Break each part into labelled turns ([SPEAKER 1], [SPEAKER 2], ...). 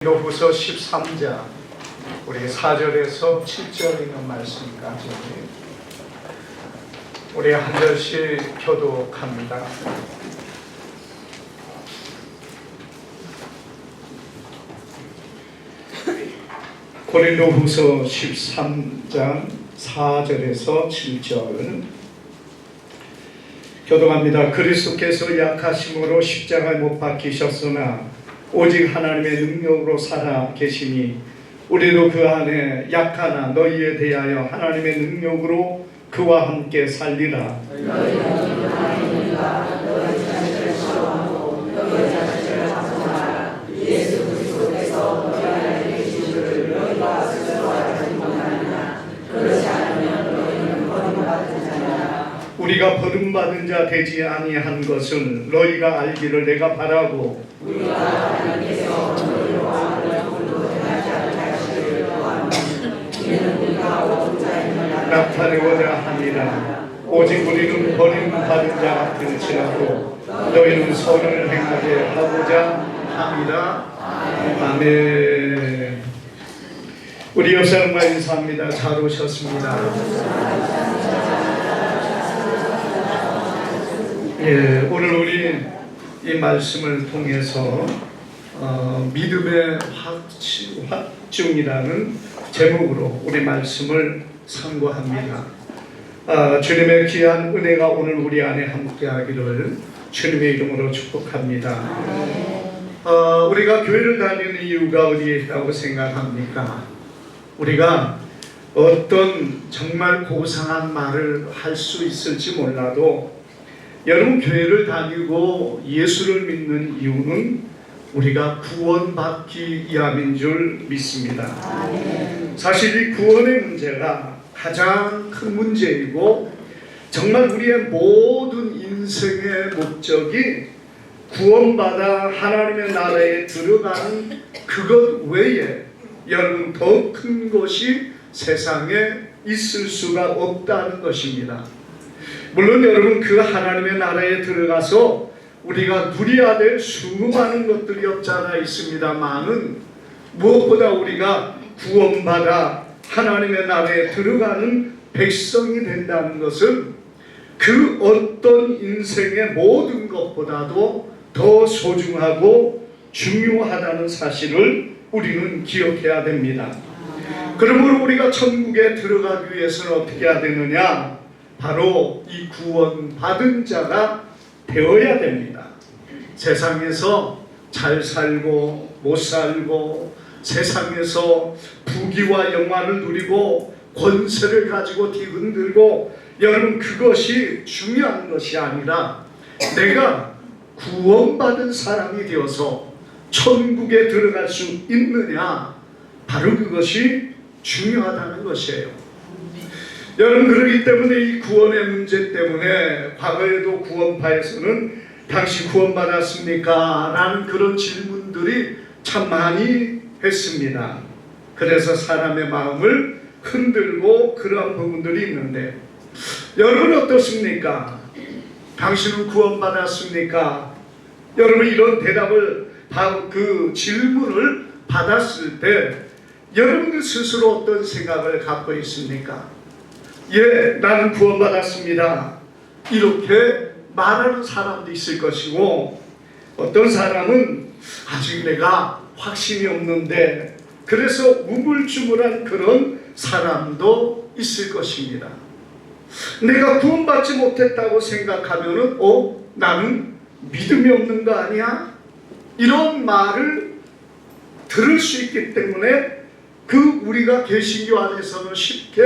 [SPEAKER 1] 고린도후서 13장 우리 4절에서 7절 있는 말씀까지 우리 한 절씩 교독합니다. 고린도후서 13장 4절에서 7절 교독합니다. 그리스도께서 약하심으로 십자가에 못 박히셨으나 오직 하나님의 능력으로 살아 계시니 우리도 그 안에 약하나 너희에 대하여 하나님의 능력으로 그와 함께 살리라. 우리가 버림받은 자 되지 아니한 것은 너희가 알기를 내가 바라고 나타내고자 함이라. 오직 우리는 버림받은 자 같을지라도 너희는 선을 행하게 하고자 함이라. 아멘. 우리 옆 사람과 인사합니다. 잘 오셨습니다. 오늘 우리 이 말씀을 통해서 믿음의 확증이라는 제목으로 우리 말씀을 상고합니다. 주님의 귀한 은혜가 오늘 우리 안에 함께하기를 주님의 이름으로 축복합니다. 우리가 교회를 다니는 이유가 어디에 있다고 생각합니까? 우리가 어떤 정말 고상한 말을 할 수 있을지 몰라도 여러분, 교회를 다니고 예수를 믿는 이유는 우리가 구원받기 위함인 줄 믿습니다. 사실 이 구원의 문제가 가장 큰 문제이고 정말 우리의 모든 인생의 목적이 구원받아 하나님의 나라에 들어가는 그것 외에 여러분 더 큰 것이 세상에 있을 수가 없다는 것입니다. 물론 여러분 그 하나님의 나라에 들어가서 우리가 누려야 될 수많은 것들이 없지 않아 있습니다만은 무엇보다 우리가 구원받아 하나님의 나라에 들어가는 백성이 된다는 것은 그 어떤 인생의 모든 것보다도 더 소중하고 중요하다는 사실을 우리는 기억해야 됩니다. 그러므로 우리가 천국에 들어가기 위해서는 어떻게 해야 되느냐? 바로 이 구원받은 자가 되어야 됩니다. 세상에서 잘 살고 못 살고 세상에서 부귀와 영화를 누리고 권세를 가지고 뒤흔들고 여러분 그것이 중요한 것이 아니라 내가 구원받은 사람이 되어서 천국에 들어갈 수 있느냐, 바로 그것이 중요하다는 것이에요. 여러분, 그렇기 때문에 이 구원의 문제 때문에 과거에도 구원파에서는 당시 구원받았습니까? 라는 그런 질문들이 참 많이 했습니다. 그래서 사람의 마음을 흔들고 그러한 부분들이 있는데 여러분 어떻습니까? 당신은 구원받았습니까? 여러분 이런 대답을 그 질문을 받았을 때 여러분들 스스로 어떤 생각을 갖고 있습니까? 예, 나는 구원받았습니다. 이렇게 말하는 사람도 있을 것이고 어떤 사람은 아직 내가 확신이 없는데 그래서 우물쭈물한 그런 사람도 있을 것입니다. 내가 구원받지 못했다고 생각하면은 나는 믿음이 없는 거 아니야? 이런 말을 들을 수 있기 때문에 우리가 개신교 안에서는 쉽게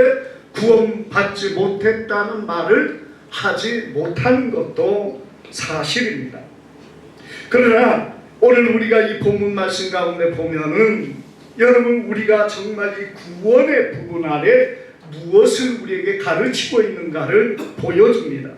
[SPEAKER 1] 구원받지 못했다는 말을 하지 못하는 것도 사실입니다. 그러나 오늘 우리가 이 본문 말씀 가운데 보면은 여러분 우리가 정말 이 구원의 부분 안에 무엇을 우리에게 가르치고 있는가를 보여줍니다.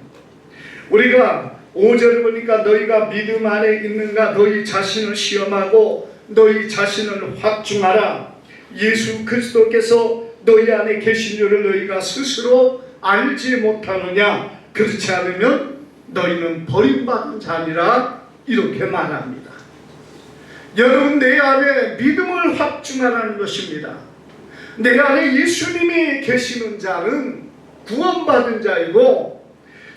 [SPEAKER 1] 우리가 5절을 보니까 너희가 믿음 안에 있는가 너희 자신을 시험하고 너희 자신을 확증하라. 예수 그리스도께서 너희 안에 계신 줄을 너희가 스스로 알지 못하느냐? 그렇지 않으면 너희는 버림받은 자니라 이렇게 말합니다. 여러분, 내 안에 믿음을 확증하라는 것입니다. 내 안에 예수님이 계시는 자는 구원받은 자이고,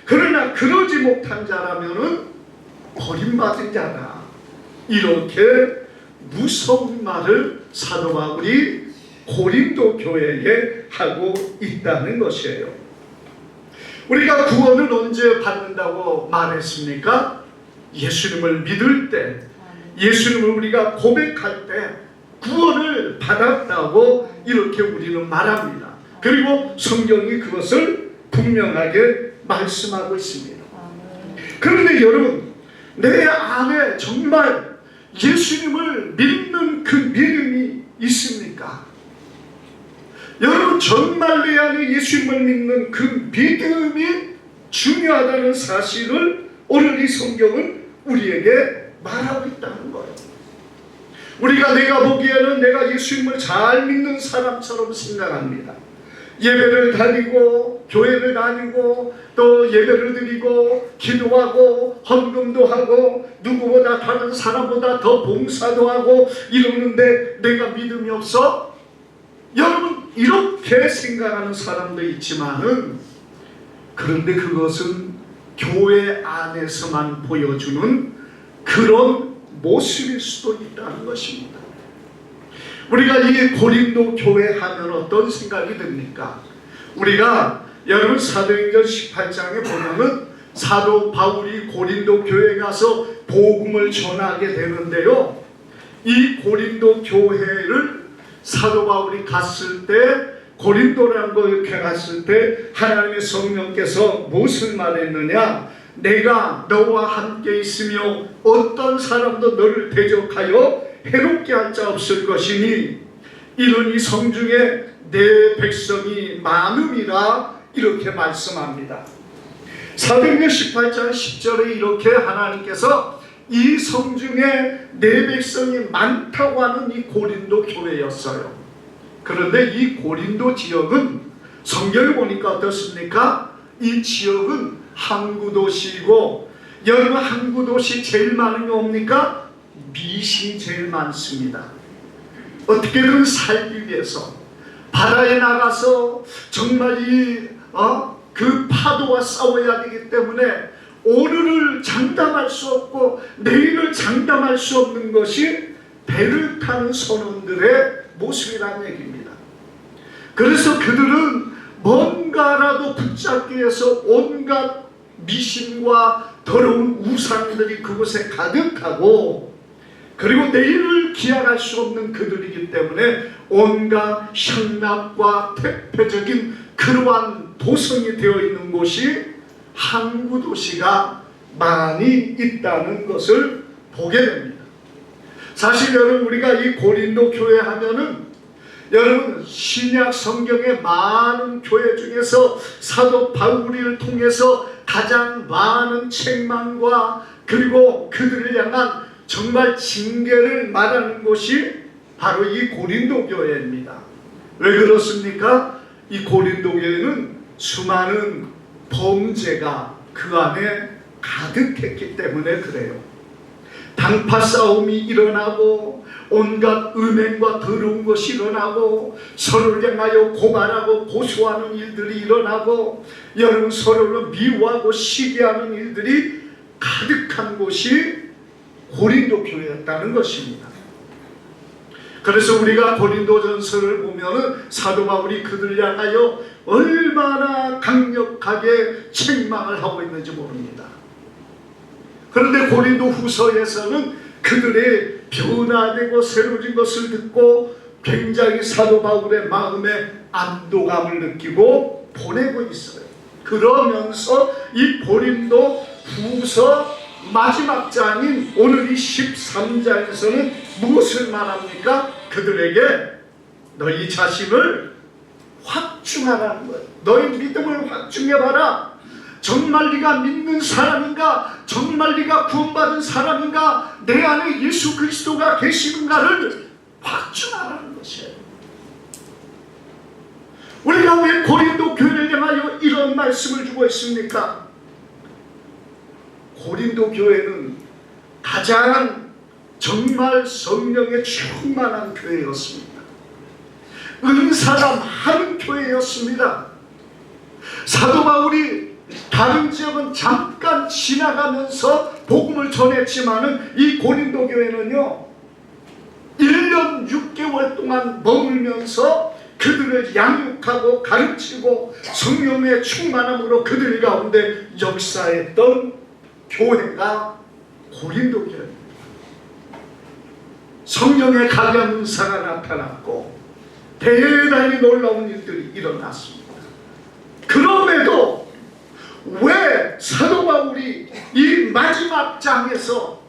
[SPEAKER 1] 그러나 그러지 못한 자라면은 버림받은 자다. 이렇게 무서운 말을 사도 바울이 고린도 교회에 하고 있다는 것이에요. 우리가 구원을 언제 받는다고 말했습니까? 예수님을 믿을 때, 예수님을 우리가 고백할 때 구원을 받았다고 이렇게 우리는 말합니다. 그리고 성경이 그것을 분명하게 말씀하고 있습니다. 그런데 여러분, 내 안에 정말 예수님을 믿는 그 믿음이 있습니까? 여러분, 정말 내 안에 예수님을 믿는 그 믿음이 중요하다는 사실을 오늘 이 성경은 우리에게 말하고 있다는 거예요. 우리가 내가 보기에는 내가 예수님을 잘 믿는 사람처럼 생각합니다. 예배를 다니고 교회를 다니고 또 예배를 드리고 기도하고 헌금도 하고 누구보다 다른 사람보다 더 봉사도 하고 이러는데 내가 믿음이 없어? 여러분, 이렇게 생각하는 사람도 있지만은, 그런데 그것은 교회 안에서만 보여주는 그런 모습일 수도 있다는 것입니다. 우리가 이 고린도 교회 하면 어떤 생각이 듭니까? 우리가 여러분 사도행전 18장에 보면은 사도 바울이 고린도 교회에 가서 복음을 전하게 되는데요, 이 고린도 교회를 사도 바울이 갔을 때, 고린도라는 곳에 갔을 때 하나님의 성령께서 무엇을 말했느냐? 내가 너와 함께 있으며 어떤 사람도 너를 대적하여 해롭게 할 자 없을 것이니 이는 이 성중에 내 백성이 많음이라, 이렇게 말씀합니다. 사도행전 18장 10절에 이렇게 하나님께서 이 성중에 내 백성이 많다고 하는 이 고린도 교회였어요. 그런데 이 고린도 지역은 성경을 보니까 어떻습니까? 이 지역은 항구도시이고, 여러분 항구도시 제일 많은 게 뭡니까? 미신이 제일 많습니다. 어떻게든 살기 위해서 바다에 나가서 정말 그 파도와 싸워야 되기 때문에 오늘을 장담할 수 없고 내일을 장담할 수 없는 것이 배를 타는 선원들의 모습이라는 얘기입니다. 그래서 그들은 뭔가라도 붙잡기 위해서 온갖 미신과 더러운 우상들이 그곳에 가득하고, 그리고 내일을 기약할 수 없는 그들이기 때문에 온갖 향락과 퇴폐적인 그러한 도성이 되어 있는 곳이 항구도시가 많이 있다는 것을 보게 됩니다. 사실 여러분, 우리가 이 고린도 교회 하면은 여러분 신약 성경의 많은 교회 중에서 사도 바울을 통해서 가장 많은 책망과 그리고 그들을 향한 정말 징계를 말하는 곳이 바로 이 고린도 교회입니다. 왜 그렇습니까? 이 고린도 교회는 수많은 범죄가 그 안에 가득했기 때문에 그래요. 당파 싸움이 일어나고 온갖 음행과 더러운 것이 일어나고 서로를 향하여 고발하고 고소하는 일들이 일어나고 여러분 서로를 미워하고 시기하는 일들이 가득한 곳이 고린도 교회였다는 것입니다. 그래서 우리가 고린도전서를 보면은 사도 바울이 그들을 향하여 얼마나 강력하게 책망을 하고 있는지 모릅니다. 그런데 고린도 후서에서는 그들의 변화되고 새로워진 것을 듣고 굉장히 사도 바울의 마음에 안도감을 느끼고 보내고 있어요. 그러면서 이 고린도 후서 마지막 장인 오늘 이 13장에서는 무엇을 말합니까? 그들에게 너희 자신을 확증하라는 거예요. 너희 믿음을 확증해봐라. 정말 네가 믿는 사람인가? 정말 네가 구원받은 사람인가? 내 안에 예수 그리스도가 계시는가를 확증하라는 것이에요. 우리가 왜 고린도 교회를 향하여 이런 말씀을 주고 있습니까? 고린도 교회는 가장 정말 성령에 충만한 교회였습니다. 은사가 많은 교회였습니다. 사도 바울이 다른 지역은 잠깐 지나가면서 복음을 전했지만은 이 고린도 교회는요 1년 6개월 동안 머물면서 그들을 양육하고 가르치고 성령의 충만함으로 그들 가운데 역사했던 교회가 고린도 교회입니다. 성령의 강한 은사가 나타났고 대단히 놀라운 일들이 일어났습니다. 그럼에도 왜 사도 바울이 이 마지막 장에서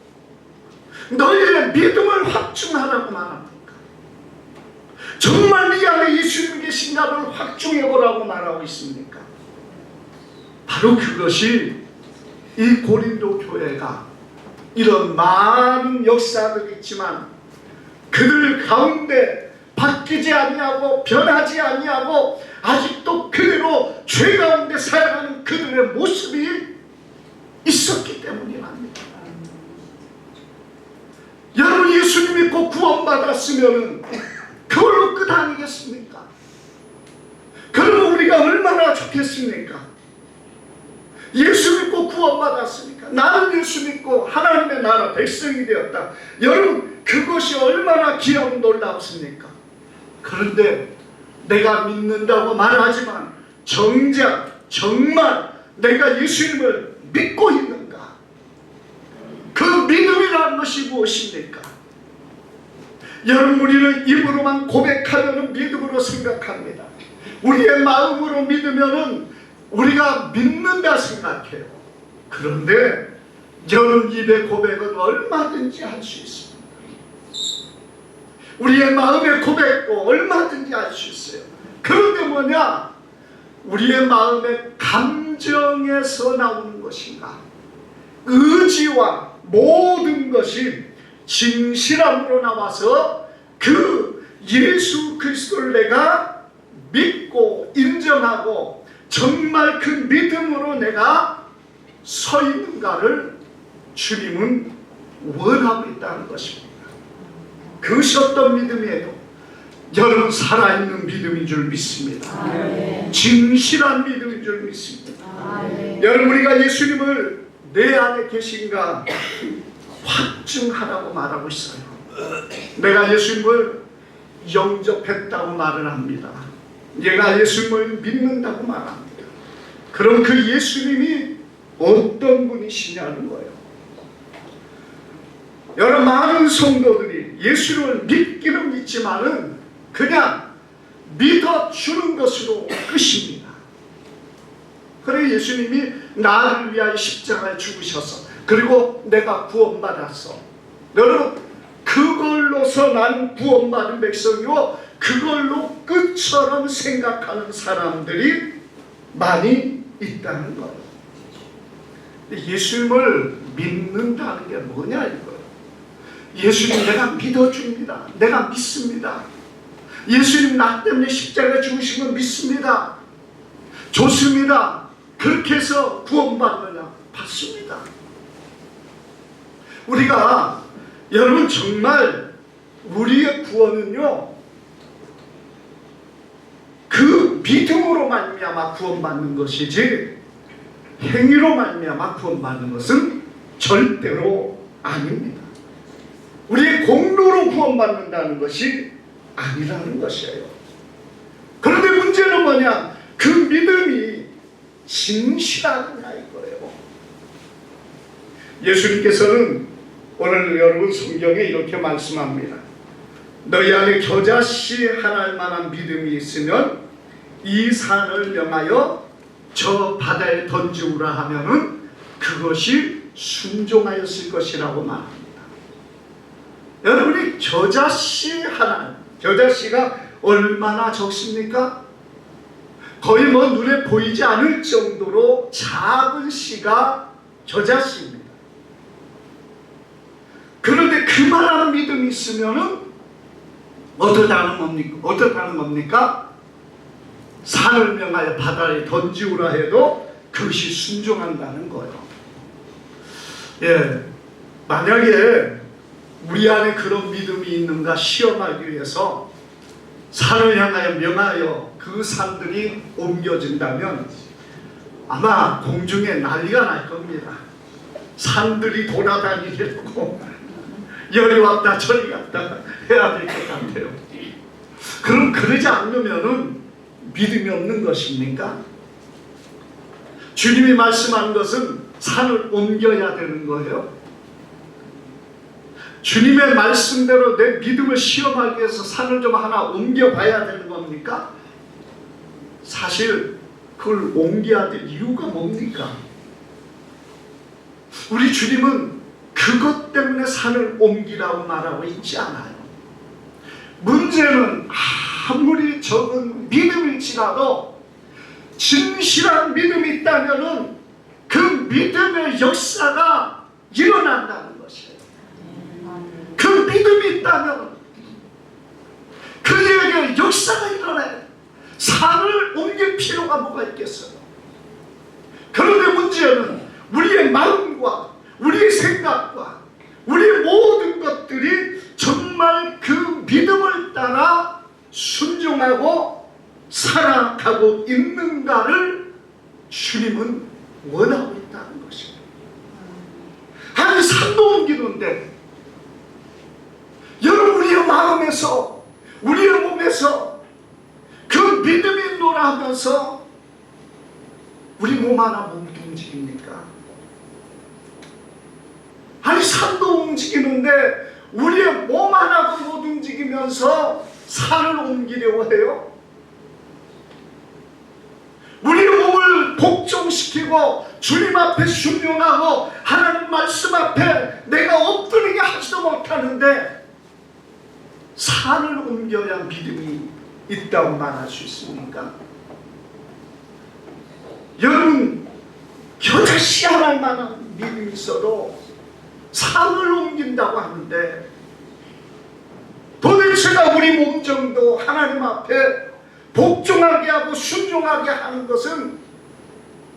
[SPEAKER 1] 너희의 믿음을 확증하라고 말합니까? 정말 네 안에 예수님 계신가를 확증해보라고 말하고 있습니까? 바로 그것이 이 고린도 교회가 이런 많은 역사들이 있지만 그들 가운데 바뀌지 아니하고 변하지 아니하고 아직도 그대로 죄 가운데 살아가는 그들의 모습이 있었기 때문이랍니다. 여러분 예수님 믿고 구원받았으면 그걸로 끝 아니겠습니까? 그러면 우리가 얼마나 좋겠습니까? 예수 믿고 구원받았으니까 나는 예수 믿고 하나님의 나라 백성이 되었다. 여러분 그것이 얼마나 귀하고 놀랍습니까? 그런데 내가 믿는다고 말하지만 정작 정말 내가 예수님을 믿고 있는가? 그 믿음이라는 것이 무엇입니까? 여러분 우리는 입으로만 고백하면 믿음으로 생각합니다. 우리의 마음으로 믿으면 우리가 믿는다 생각해요. 그런데 여러분 입의 고백은 얼마든지 할 수 있습니다. 우리의 마음의 고백도 얼마든지 할 수 있어요. 그런데 뭐냐? 우리의 마음의 감정에서 나오는 것인가? 의지와 모든 것이 진실함으로 나와서 그 예수 그리스도를 내가 믿고 인정하고 정말 그 믿음으로 내가 서 있는가를 주님은 원하고 있다는 것입니다. 그것이 어떤 믿음이에요? 여러분 살아있는 믿음인 줄 믿습니다. 진실한 믿음인 줄 믿습니다. 여러분 우리가 예수님을 내 안에 계신가 확증하라고 말하고 있어요. 내가 예수님을 영접했다고 말을 합니다. 내가 예수님을 믿는다고 말합니다. 그럼 그 예수님이 어떤 분이시냐는 거예요. 여러 많은 성도들이 예수를 믿기는 믿지만은 그냥 믿어주는 것으로 끝입니다. 그래 예수님이 나를 위하여 십자가에 죽으셔서 그리고 내가 구원받았어. 여러분 그걸로서 나는 구원받은 백성이고 그걸로 끝처럼 생각하는 사람들이 많이 있다는 거예요. 예수님을 믿는다는 게 뭐냐 이거예요. 예수님 내가 믿어줍니다. 내가 믿습니다. 예수님 나 때문에 십자가에 죽으신 걸 믿습니다. 좋습니다. 그렇게 해서 구원받느냐? 받습니다. 우리가 여러분 정말 우리의 구원은요 그 믿음으로 말미암아 구원받는 것이지 행위로 말미암아 구원받는 것은 절대로 아닙니다. 우리의 공로로 구원받는다는 것이 아니라는 것이에요. 그런데 문제는 뭐냐? 그 믿음이 진실하느냐 이거예요. 예수님께서는 오늘 여러분 성경에 이렇게 말씀합니다. 너희 안에 겨자씨 하나일 만한 믿음이 있으면 이 산을 명하여 저 바다에 던지우라 하면은 그것이 순종하였을 것이라고 말합니다. 여러분이 겨자씨 하나, 겨자씨가 얼마나 적습니까? 거의 뭐 눈에 보이지 않을 정도로 작은 씨가 겨자씨입니다. 그런데 그만한 믿음이 있으면은 어떻다는 겁니까? 산을 명하여 바다에 던지우라 해도 그것이 순종한다는 거예요. 예, 만약에 우리 안에 그런 믿음이 있는가 시험하기 위해서 산을 향하여 명하여 그 산들이 옮겨진다면 아마 공중에 난리가 날 겁니다. 산들이 돌아다니려고 열이 왔다 저리 갔다 해야 될 것 같아요. 그럼 그러지 않으면은 믿음이 없는 것입니까? 주님이 말씀한 것은 산을 옮겨야 되는 거예요. 주님의 말씀대로 내 믿음을 시험하기 위해서 산을 좀 하나 옮겨봐야 되는 겁니까? 사실 그걸 옮겨야 될 이유가 뭡니까? 우리 주님은 그것 때문에 산을 옮기라고 말하고 있지 않아요. 문제는 아무리 적은 믿음일지라도 진실한 믿음이 있다면 그 믿음의 역사가 일어난다는 것이에요. 그 믿음이 있다면 그에게 역사가 일어나요. 산을 옮길 필요가 뭐가 있겠어요? 그런데 문제는 우리의 마음과 우리의 생각과 우리의 모든 것들이 정말 그 믿음을 따라 순종하고 살아가고 있는가를 주님은 원하고 있다는 것입니다. 아니 산도 옮기는데 여러분 우리의 마음에서 우리의 몸에서 그 믿음이 놀아하면서 우리 몸 하나 못 움직입니까? 아니 산도 움직이는데 우리의 몸 하나도 못 움직이면서 산을 옮기려고 해요? 우리의 몸을 복종시키고 주님 앞에 순종하고 하나님 말씀 앞에 내가 엎드리게 하지도 못하는데 산을 옮겨야 믿음이 있다고 말할 수 있습니까? 여러분 겨자씨 하나할 만한 믿음이 있어도 산을 옮긴다고 하는데 도대체가 우리 몸 정도 하나님 앞에 복종하게 하고 순종하게 하는 것은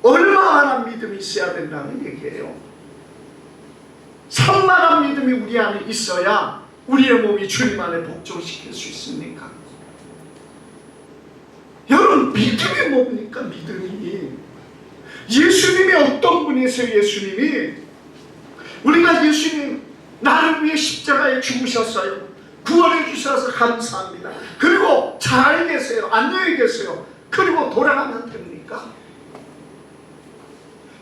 [SPEAKER 1] 얼마나 믿음이 있어야 된다는 얘기예요. 산만한 믿음이 우리 안에 있어야 우리의 몸이 주님 안에 복종시킬 수 있습니까? 여러분 믿음이 뭡니까? 믿음이 예수님이 어떤 분이세요? 예수님이 우리가 예수님 나를 위해 십자가에 죽으셨어요. 구원해 주셔서 감사합니다. 그리고 잘 계세요. 안녕히 계세요. 그리고 돌아가면 됩니까?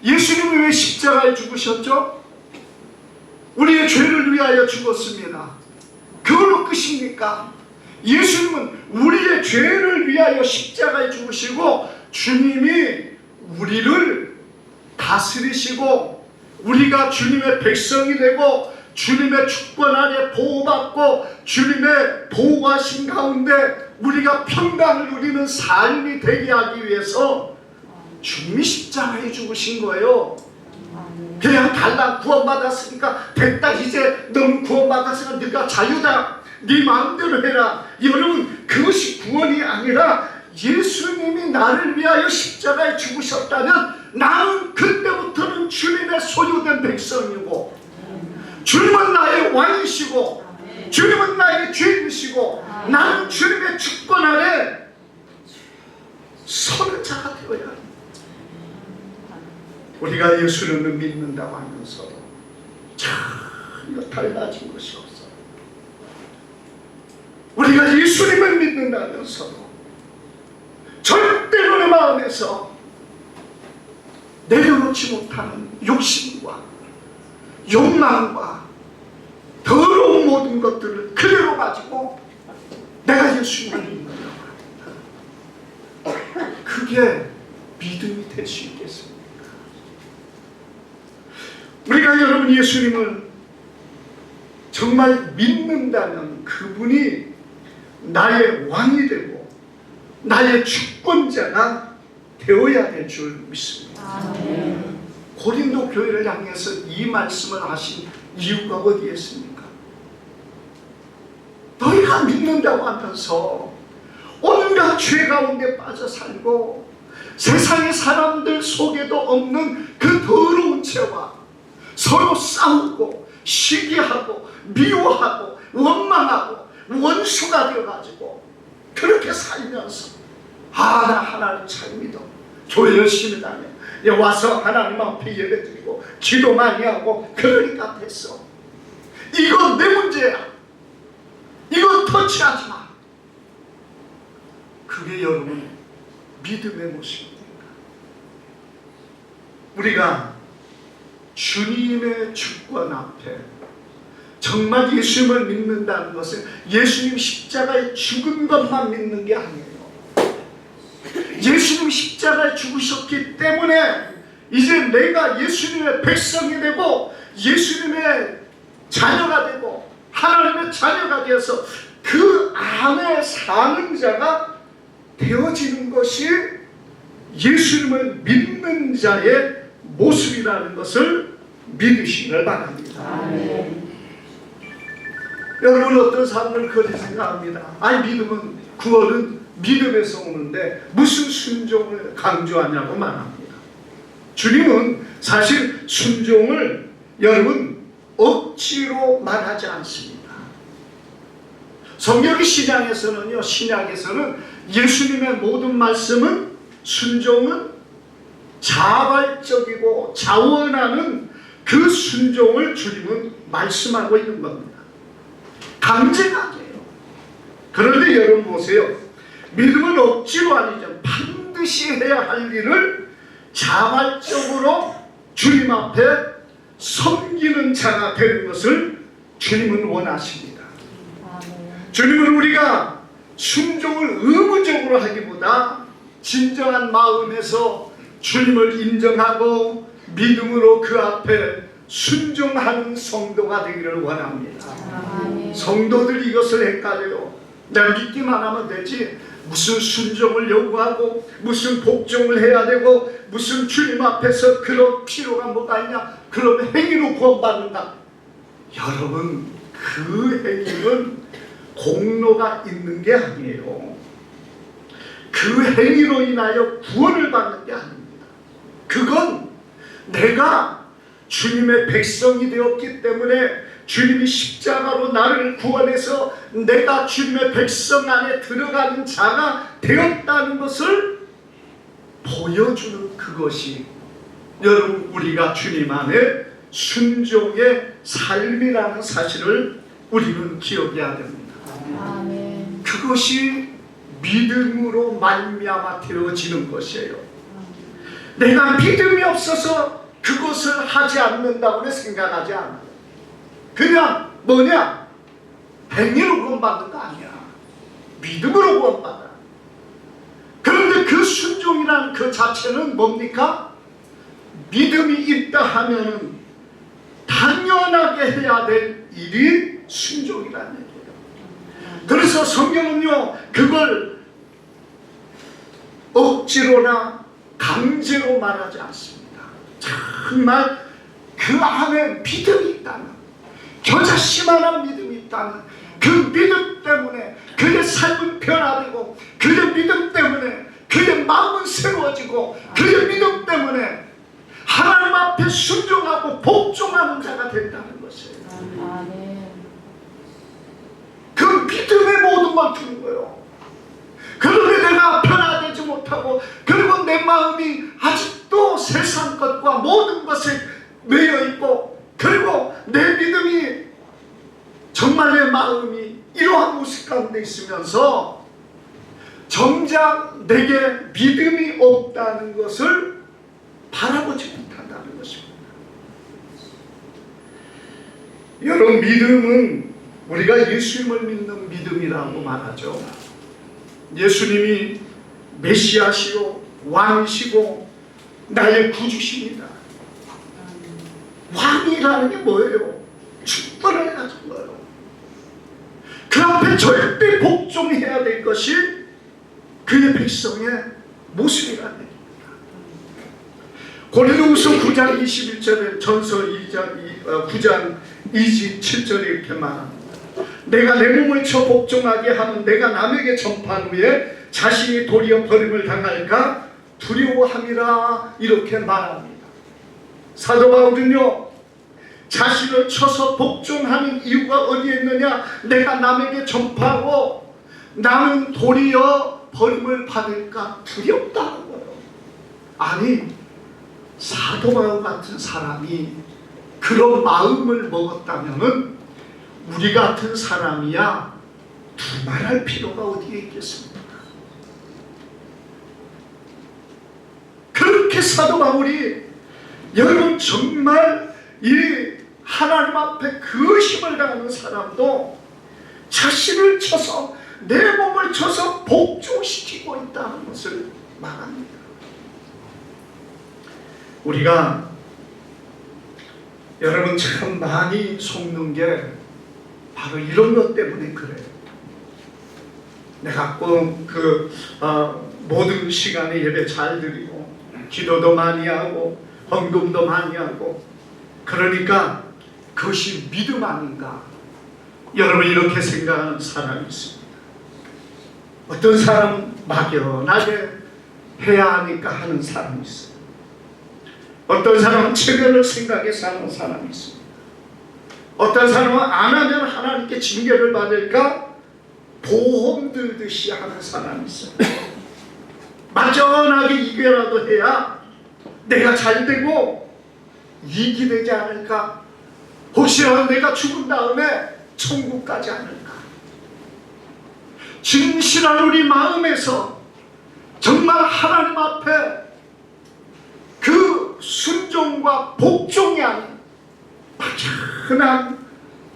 [SPEAKER 1] 예수님이 왜 십자가에 죽으셨죠? 우리의 죄를 위하여 죽었습니다. 그걸로 끝입니까? 예수님은 우리의 죄를 위하여 십자가에 죽으시고 주님이 우리를 다스리시고 우리가 주님의 백성이 되고 주님의 주권 아래 보호받고 주님의 보호하신 가운데 우리가 평강을 누리는 삶이 되게 하기 위해서 주님이 십자가에 죽으신 거예요. 그냥 달라 구원받았으니까 됐다 이제 넌 구원받았으니까 네가 자유다 네 마음대로 해라. 여러분 그것이 구원이 아니라 예수님이 나를 위하여 십자가에 죽으셨다면 나는 그때부터는 주님의 소유된 백성이고 주님은 나의 왕이시고 주님은 나의 주인이시고 나는 주님의 주권 아래 서는 자가 되어야 합니다. 우리가 예수님을 믿는다고 하면서도 전혀 달라진 것이 없어요. 우리가 예수님을 믿는다면서도 절대로 내 마음에서 내려놓지 못하는 욕심과 욕망과 더러운 모든 것들을 그대로 가지고 내가 예수님을 믿는다고 합니다. 그게 믿음이 될 수 있겠습니까? 우리가 여러분 예수님을 정말 믿는다면 그분이 나의 왕이 되고 나의 주권자가 되어야 될 줄 믿습니다. 아멘. 고린도 교회를 향해서 이 말씀을 하신 이유가 어디에 있습니까? 너희가 믿는다고 하면서 온갖 죄 가운데 빠져 살고 세상의 사람들 속에도 없는 그 더러운 죄와 서로 싸우고 시기하고 미워하고 원망하고 원수가 되어가지고 그렇게 살면서 나 하나님 잘 믿어, 교회 열심히 다녀, 와서 하나님 앞에 예배드리고 기도 많이 하고 그러니까 됐어. 이건 내 문제야. 이건 터치하지 마. 그게 여러분 믿음의 모습입니다. 우리가 주님의 주권 앞에 정말 예수님을 믿는다는 것은 예수님 십자가에 죽은 것만 믿는 게 아니에요. 예수님 십자가에 죽으셨기 때문에 이제 내가 예수님의 백성이 되고 예수님의 자녀가 되고 하나님의 자녀가 되어서 그 안에 사는 자가 되어지는 것이 예수님을 믿는 자의 모습이라는 것을 믿으시길 바랍니다.
[SPEAKER 2] 아멘.
[SPEAKER 1] 여러분 어떤 사람들 그렇게 생각합니다. 믿음은, 구원은 믿음에서 오는데 무슨 순종을 강조하냐고 말합니다. 주님은 사실 순종을 여러분 억지로 말하지 않습니다. 성경의 신약에서는 예수님의 모든 말씀은, 순종은 자발적이고 자원하는 그 순종을 주님은 말씀하고 있는 겁니다. 강제하게요. 그런데 여러분 보세요. 믿음은 억지로 아니죠. 반드시 해야 할 일을 자발적으로 주님 앞에 섬기는 자가 되는 것을 주님은 원하십니다. 주님은 우리가 순종을 의무적으로 하기보다 진정한 마음에서 주님을 인정하고 믿음으로 그 앞에 순종하는 성도가 되기를 원합니다. 성도들이 이것을 헷갈려요. 내가 믿기만 하면 되지, 무슨 순종을 요구하고 무슨 복종을 해야 되고 무슨 주님 앞에서 그럴 필요가 뭐가 있냐, 그러면 행위로 구원받는다. 여러분 그 행위는 공로가 있는 게 아니에요. 그 행위로 인하여 구원을 받는 게 아닙니다. 그건 내가 주님의 백성이 되었기 때문에 주님이 십자가로 나를 구원해서 내가 주님의 백성 안에 들어가는 자가 되었다는 것을 보여주는 그것이 여러분 우리가 주님 안에 순종의 삶이라는 사실을 우리는 기억해야 됩니다.
[SPEAKER 2] 아멘.
[SPEAKER 1] 그것이 믿음으로 말미암아 되어지는 것이에요. 내가 믿음이 없어서 그것을 하지 않는다고 생각하지 않아요. 그냥 뭐냐? 행위로 구원받는 거 아니야. 믿음으로 구원받아. 그런데 그 순종이라는 그 자체는 뭡니까? 믿음이 있다 하면은 당연하게 해야 될 일이 순종이라는 얘기예요. 그래서 성경은요, 그걸 억지로나 강제로 말하지 않습니다. 정말 그 안에 믿음이 있다는, 겨자씨만한 믿음이 있다는 그 믿음 때문에 그의 삶은 변화되고, 그의 믿음 때문에 그의 마음은 새로워지고, 그의 믿음 때문에 하나님 앞에 순종하고 복종하는 자가 된다는 것이에요.
[SPEAKER 2] 아멘.
[SPEAKER 1] 그 믿음의 모든 걸 주는 거예요. 그런데 내가 변화되지 못하고, 그리고 내 마음이 아직도 세상 것과 모든 것에 매여 있고, 그리고 내 믿음이 정말 내 마음이 이러한 모습 가운데 있으면서 정작 내게 믿음이 없다는 것을 바라보지 못한다는 것입니다. 여러분, 믿음은 우리가 예수님을 믿는 믿음이라고 말하죠. 예수님이 메시아시요 왕이시고 나의 구주십니다. 왕이라는 게 뭐예요? 축복을 가진 거예요. 그 앞에 절대 복종해야 될 것이 그의 백성의 모습이라는 얘기입니다. 고린도후서 9장 21절에 전서 9장 27절에 이렇게 말합니다. 내가 내 몸을 쳐 복종하게 하면 내가 남에게 전파한 후에 자신이 도리어 버림을 당할까 두려워함이라, 이렇게 말합니다. 사도 바울은요, 자신을 쳐서 복종하는 이유가 어디에 있느냐? 내가 남에게 전파하고 나는 도리어 버림을 받을까 두렵다는 거예요. 아니, 사도 바울 같은 사람이 그런 마음을 먹었다면은 우리 같은 사람이야 두말할 필요가 어디에 있겠습니까? 그렇게 사도 바울이, 여러분, 정말 이 하나님 앞에 그 힘을 다하는 사람도 자신을 쳐서, 내 몸을 쳐서 복종시키고 있다는 것을 말합니다. 우리가 여러분 참 많이 속는 게 바로 이런 것 때문에 그래요. 내가 꼭 모든 시간에 예배 잘 드리고 기도도 많이 하고 헌금도 많이 하고, 그러니까 그것이 믿음 아닌가? 여러분, 이렇게 생각하는 사람이 있습니다. 어떤 사람은 막연하게 해야 하니까 하는 사람이 있어요. 어떤 사람은 체면을 생각해서 하는 사람이 있습니다. 어떤 사람은 안 하면 하나님께 징계를 받을까 보험 들듯이 하는 사람이 있어요. 막연하게 이겨라도 해야 내가 잘 되고 이익이 되지 않을까? 혹시라도 내가 죽은 다음에 천국 가지 않을까? 진실한 우리 마음에서 정말 하나님 앞에 그 순종과 복종이 아닌 막연한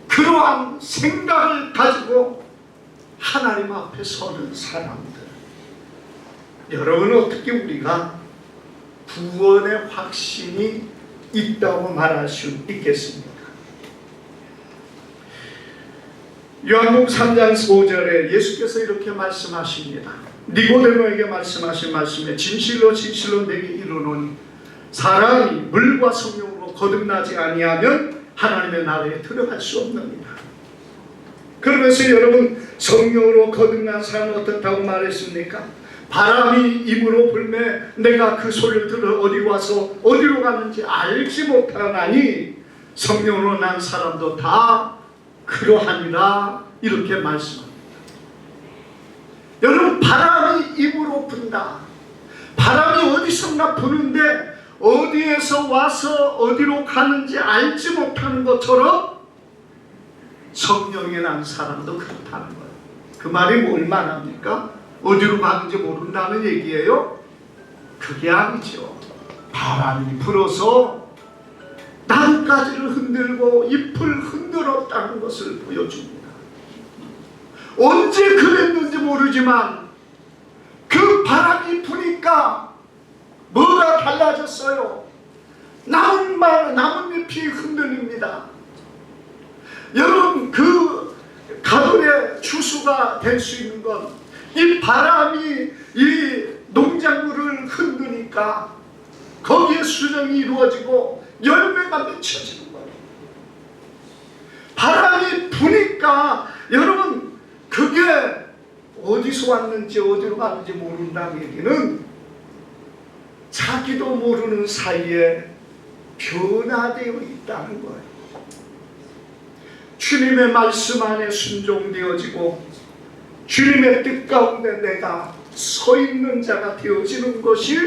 [SPEAKER 1] 그러한 생각을 가지고 하나님 앞에 서는 사람들, 여러분, 어떻게 우리가 구원의 확신이 있다고 말할 수 있겠습니까? 요한복음 3장 5절에 예수께서 이렇게 말씀하십니다. 니고데모에게 말씀하신 말씀에 진실로 진실로 내게 이르노니 사람이 물과 성령으로 거듭나지 아니하면 하나님의 나라에 들어갈 수 없느니라. 그러면서 여러분, 성령으로 거듭난 사람은 어떻다고 말했습니까? 바람이 입으로 불매 내가 그 소리를 들어 어디 와서 어디로 가는지 알지 못하나니 성령으로 난 사람도 다 그러하니라. 이렇게 말씀합니다. 여러분, 바람이 입으로 분다. 바람이 어디선가 부는데 어디에서 와서 어디로 가는지 알지 못하는 것처럼 성령에 난 사람도 그렇다는 거예요. 그 말이 뭘 말합니까? 어디로 가는지 모른다는 얘기예요? 그게 아니죠. 바람이 불어서 나뭇가지를 흔들고 잎을 흔들었다는 것을 보여줍니다. 언제 그랬는지 모르지만 그 바람이 부니까 뭐가 달라졌어요? 나뭇잎이 흔들립니다. 여러분, 그 가을의 추수가 될 수 있는 건 이 바람이 이 농작물을 흔드니까 거기에 수정이 이루어지고 열매가 맺혀지는 거예요. 바람이 부니까 여러분, 그게 어디서 왔는지 어디로 가는지 모른다는 얘기는 자기도 모르는 사이에 변화되어 있다는 거예요. 주님의 말씀 안에 순종되어지고 주님의 뜻 가운데 내가 서 있는 자가 되어지는 것이,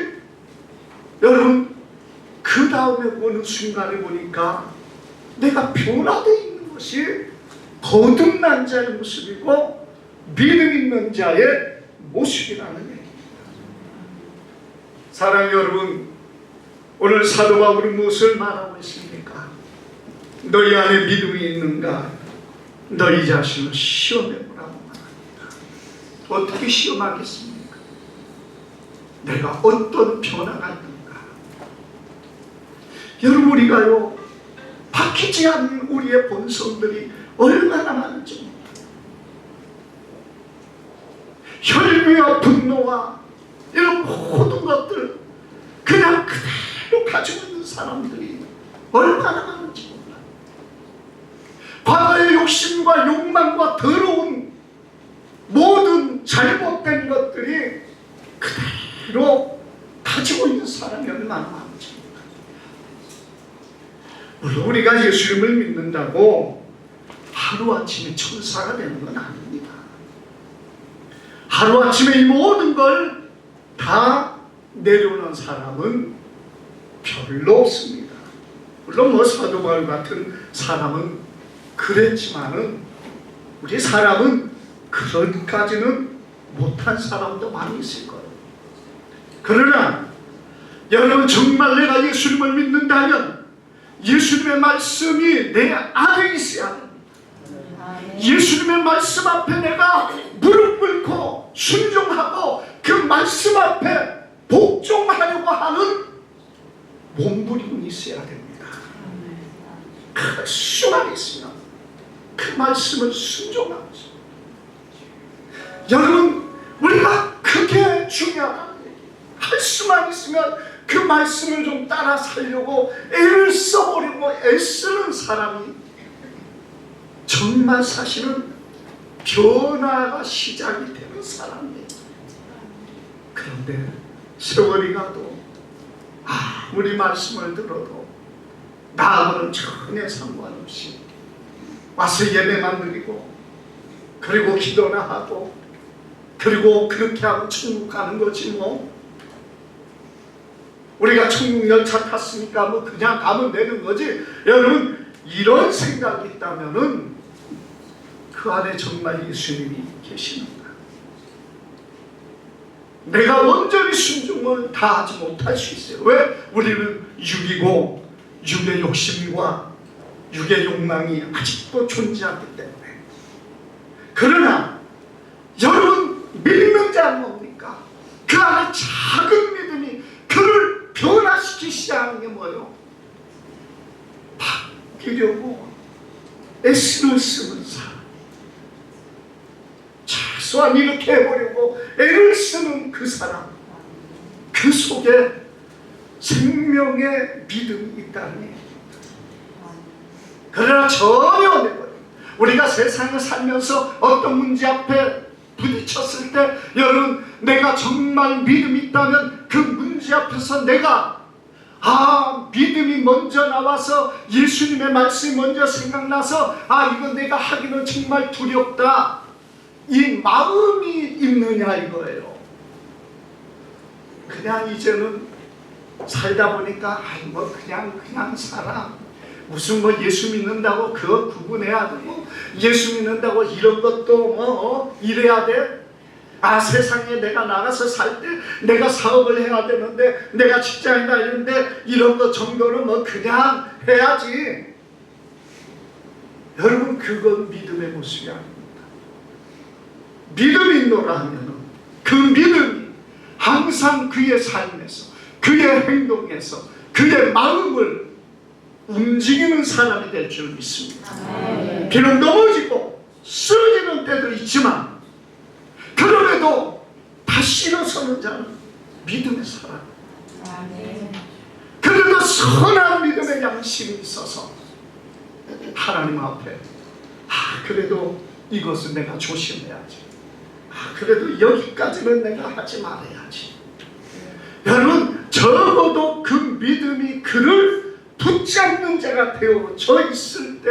[SPEAKER 1] 여러분, 그 다음에 보는 순간에 보니까 내가 변화되어 있는 것이 거듭난 자의 모습이고 믿음 있는 자의 모습이라는 얘기입니다. 사랑하는 여러분, 오늘 사도 바울은 무엇을 말하고 있습니까? 너희 안에 믿음이 있는가? 너희 자신을 시험해보라고 말합니다. 어떻게 시험하겠습니까? 내가 어떤 변화가 있는가? 여러분, 우리가요, 바뀌지 않는 우리의 본성들이 얼마나 많은지 모릅니다. 혈기와 분노와 이런 모든 것들 그냥 그대로 가지고 있는 사람들이 얼마나 많은지 몰라요. 과거의 욕심과 욕망과 더러운 모든 잘못된 것들이 그대로 가지고 있는 사람이 얼마나 많은지 몰라요. 물론 우리가 예수님을 믿는다고 하루아침에 천사가 되는 건 아닙니다. 하루아침에 이 모든 걸 다 내려오는 사람은 별로 없습니다. 물론 뭐 사도 바울 같은 사람은 그랬지만은 우리 사람은 그런까지는 못한 사람도 많이 있을 거예요. 그러나 여러분 정말 내가 예수님을 믿는다면 예수님의 말씀이 내 안에 있어야 합니다. 예수님의 말씀 앞에 내가 무릎 꿇고 순종하고 그 말씀 앞에 복종하려고 하는 몸부림이 있어야 됩니다. 그 수만 있으면 그 말씀을 순종하고 있습니다. 여러분 우리가 그게 중요하다는 얘기예요. 할 수만 있으면 그 말씀을 좀 따라 살려고 애를 써보려고 애쓰는 사람이 정말 사실은 변화가 시작이 되는 사람이에요. 그런데 세월이 가도 아무리 말씀을 들어도 나하고는 전혀 상관없이 와서 예배만 드리고 그리고 기도나 하고 그리고 그렇게 하고 천국 가는 거지 뭐. 우리가 천국 열차 탔으니까 뭐 그냥 가면 되는 거지. 여러분 이런 생각이 있다면은 그 안에 정말 예수님이 계시는가? 내가 온전히 순종을 다 하지 못할 수 있어요. 왜? 우리는 육이고 육의 욕심과 육의 욕망이 아직도 존재하기 때문에. 그러나 여러분 믿는 자는 뭡니까? 그 안에 작은 믿음이 그를 변화시키기 시작하는 게 뭐예요? 바뀌려고 애쓰는 쓰는 사람. 최소한 이렇게 해보려고 애를 쓰는 그 사람, 그 속에 생명의 믿음이 있다니. 그러나 전혀 우리가 세상을 살면서 어떤 문제 앞에 부딪혔을 때 여러분 내가 정말 믿음이 있다면 그 문제 앞에서 내가 믿음이 먼저 나와서 예수님의 말씀이 먼저 생각나서 이거 내가 하기는 정말 두렵다, 이 마음이 있느냐 이거예요. 그냥 이제는 살다 보니까 뭐 그냥 살아. 무슨 뭐 예수 믿는다고 그거 구분해야 되고 예수 믿는다고 이런 것도 이래야 돼. 세상에 내가 나가서 살 때 내가 사업을 해야 되는데 내가 직장에 다니는데 이런 거 정도는 뭐 그냥 해야지. 여러분 그건 믿음의 모습이 아닙니다. 믿음이 있노라 하면은 그 믿음이 항상 그의 삶에서 그의 행동에서 그의 마음을 움직이는 사람이 될 줄 믿습니다. 비록 넘어지고 쓰러지는 때도 있지만 그럼에도 다시 일어서는 자는 믿음의 사람. 그래도 선한 믿음의 양심이 있어서 하나님 앞에 그래도 이것은 내가 조심해야지. 그래도 여기까지는 내가 하지 말아야지. 여러분 적어도 그 믿음이 그를 붙잡는 자가 되어져 있을 때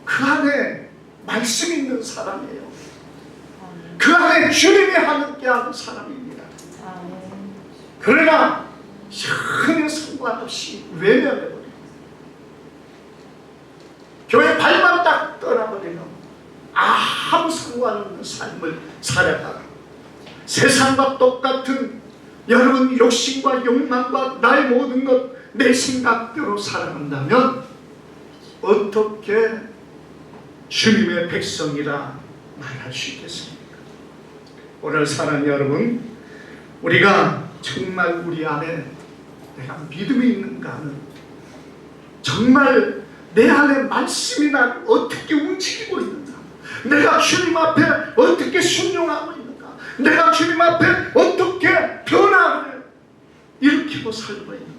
[SPEAKER 1] 그 안에 말씀 있는 사람이에요. 그 안에 주님이 함께하는 사람입니다. 그러나 전혀 상관없이 외면해버리고 교회 발만 딱 떠나버리면 아무 상관없는 삶을 살아가라. 세상과 똑같은 여러분 욕심과 욕망과 나의 모든 것 내 생각대로 살아간다면 어떻게 주님의 백성이라 말할 수 있겠습니까? 오늘 사랑하는 여러분, 우리가 정말 우리 안에 내가 믿음이 있는가 하는, 정말 내 안에 말씀이 나를 어떻게 움직이고 있는가, 내가 주님 앞에 어떻게 순종하고 있는가, 내가 주님 앞에 어떻게 변화를 일으키고 살고 있는가.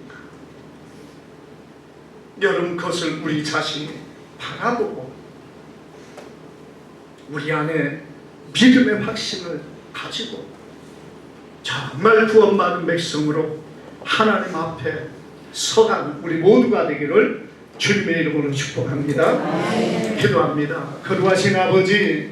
[SPEAKER 1] 여러분 그것을 우리 자신이 바라보고 우리 안에 믿음의 확신을 가지고 정말 구원받은 백성으로 하나님 앞에 서가는 우리 모두가 되기를 주님의 이름으로 축복합니다. 기도합니다. 거룩하신 아버지,